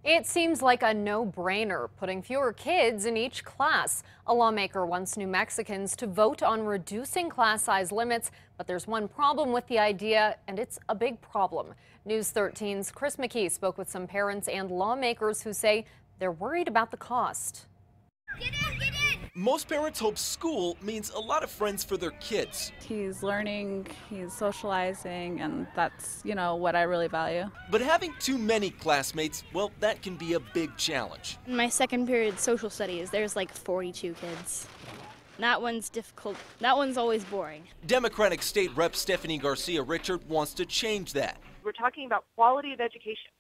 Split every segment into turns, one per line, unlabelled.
It seems like a no-brainer, putting fewer kids in each class. A lawmaker wants New Mexicans to vote on reducing class size limits, but there's one problem with the idea, and it's a big problem. News 13's Chris McKee spoke with some parents and lawmakers who say they're worried about the cost.
Get in, get in!
Most parents hope school means a lot of friends for their kids.
He's learning, he's socializing, and that's, what I really value.
But having too many classmates, well, that can be a big challenge.
In my second period social studies, there's like 42 kids. That one's difficult. That one's always boring.
Democratic State Rep Stephanie Garcia Richard wants to change that.
We're talking about quality of education.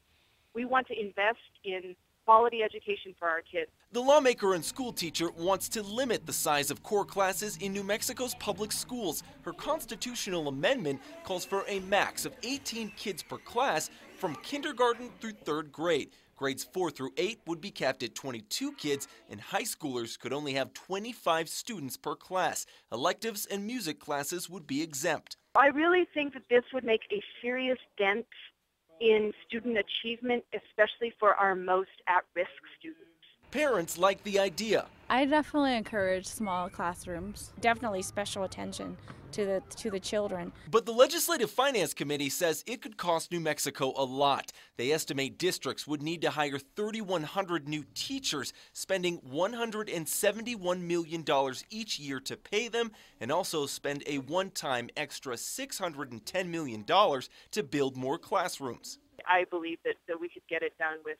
We want to invest in quality education for our kids.
The lawmaker and school teacher wants to limit the size of core classes in New Mexico's public schools. Her constitutional amendment calls for a max of 18 kids per class from kindergarten through third grade. Grades 4 through 8 would be capped at 22 kids, and high schoolers could only have 25 students per class. Electives and music classes would be exempt.
I really think that this would make a serious dent in student achievement, especially for our most at-risk students.
Parents like the idea.
I definitely encourage small classrooms.
Definitely special attention to the children.
But the Legislative Finance Committee says it could cost New Mexico a lot. They estimate districts would need to hire 3,100 new teachers, spending $171 million each year to pay them, and also spend a one-time extra $610 million to build more classrooms.
I believe that we could get it done with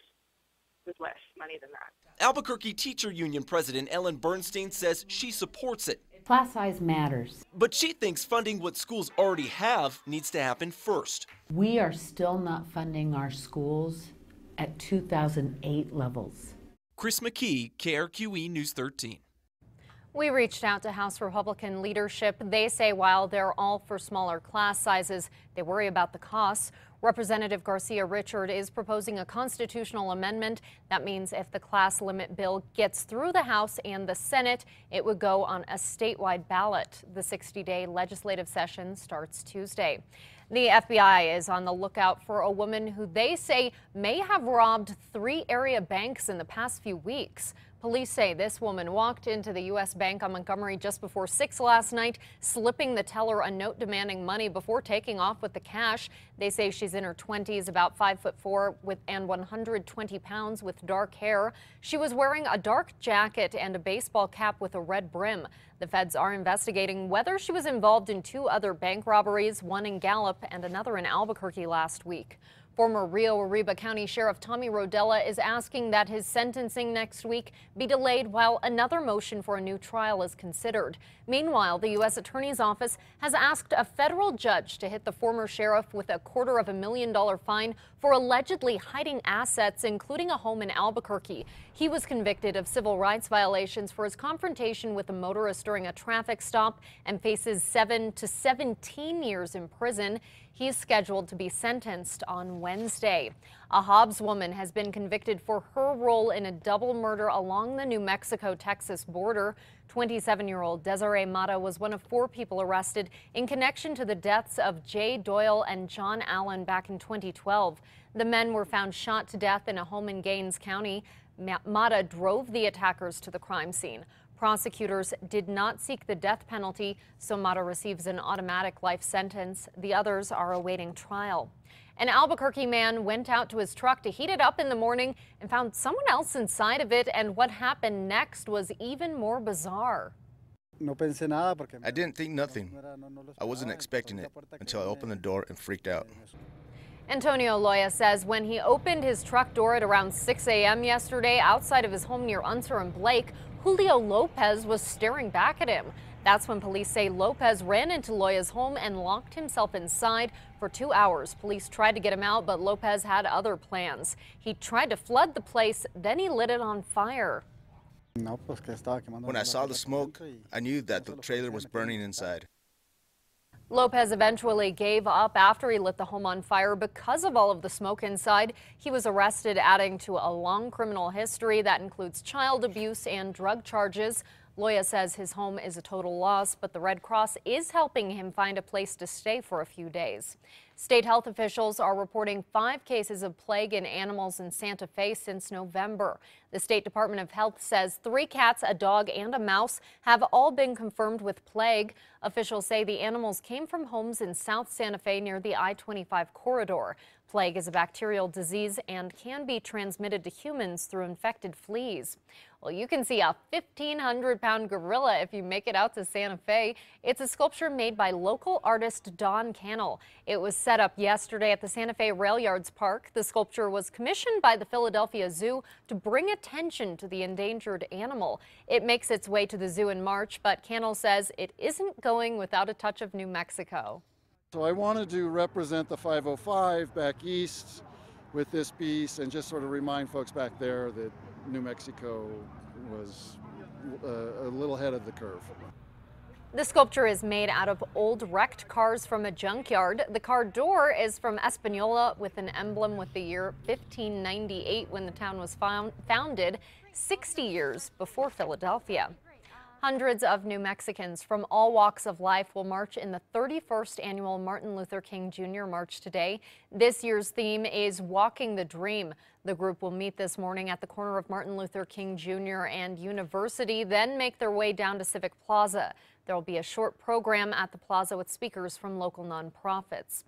less money than that.
Albuquerque Teacher Union President Ellen Bernstein says she supports it.
Class size matters.
But she thinks funding what schools already have needs to happen first.
We are still not funding our schools at 2008 levels.
Chris McKee, KRQE News 13.
We reached out to House Republican leadership. They say while they're all for smaller class sizes, they worry about the costs. Representative Garcia Richard is proposing a constitutional amendment. That means if the class limit bill gets through the House and the Senate, it would go on a statewide ballot. The 60-day legislative session starts Tuesday. The FBI is on the lookout for a woman who they say may have robbed 3 area banks in the past few weeks. Police say this woman walked into the U.S. Bank on Montgomery just before 6 last night, slipping the teller a note demanding money before taking off with the cash. They say she's in her 20s, about 5'4" and 120 pounds with dark hair. She was wearing a dark jacket and a baseball cap with a red brim. The feds are investigating whether she was involved in 2 other bank robberies, one in Gallup and another in Albuquerque last week. Former Rio Arriba County Sheriff Tommy Rodella is asking that his sentencing next week be delayed while another motion for a new trial is considered. Meanwhile, the U.S. Attorney's Office has asked a federal judge to hit the former sheriff with a $250,000 fine for allegedly hiding assets, including a home in Albuquerque. He was convicted of civil rights violations for his confrontation with a motorist during a traffic stop and faces 7 to 17 years in prison. He is scheduled to be sentenced on Wednesday. A Hobbs woman has been convicted for her role in a double murder along the New Mexico-Texas border. 27-year-old Desiree Mata was one of 4 people arrested in connection to the deaths of Jay Doyle and John Allen back in 2012. The men were found shot to death in a home in Gaines County. Mata drove the attackers to the crime scene. Prosecutors did not seek the death penalty, so Mata receives an automatic life sentence. The others are awaiting trial. An Albuquerque man went out to his truck to heat it up in the morning and found someone else inside of it, and what happened next was even more bizarre.
I didn't think nothing. I wasn't expecting it until I opened the door and freaked out.
Antonio Loya says when he opened his truck door at around 6 a.m. yesterday outside of his home near Unser and Blake, Julio Lopez was staring back at him. That's when police say Lopez ran into Loya's home and locked himself inside for 2 hours. Police tried to get him out, but Lopez had other plans. He tried to flood the place, then he lit it on fire.
When I saw the smoke, I knew that the trailer was burning inside.
Lopez eventually gave up after he lit the home on fire because of all of the smoke inside. He was arrested, adding to a long criminal history that includes child abuse and drug charges. Loya says his home is a total loss, but the Red Cross is helping him find a place to stay for a few days. State health officials are reporting 5 cases of plague in animals in Santa Fe since November. The State Department of Health says 3 cats, a dog, and a mouse have all been confirmed with plague. Officials say the animals came from homes in South Santa Fe near the I-25 corridor. Plague is a bacterial disease and can be transmitted to humans through infected fleas. Well, you can see a 1,500-pound gorilla if you make it out to Santa Fe. It's a sculpture made by local artist Don Cannell. It was set up yesterday at the Santa Fe Rail Yards Park. The sculpture was commissioned by the Philadelphia Zoo to bring attention to the endangered animal. It makes its way to the zoo in March, but Cannell says it isn't going without a touch of New Mexico.
So I wanted to represent the 505 back east with this piece and just sort of remind folks back there that New Mexico was a little ahead of the curve.
The sculpture is made out of old wrecked cars from a junkyard. The car door is from Espanola with an emblem with the year 1598 when the town was founded, 60 years before Philadelphia. Hundreds of New Mexicans from all walks of life will march in the 31st annual Martin Luther King Jr. March today. This year's theme is Walking the Dream. The group will meet this morning at the corner of Martin Luther King Jr. and University, then make their way down to Civic Plaza. There will be a short program at the plaza with speakers from local nonprofits.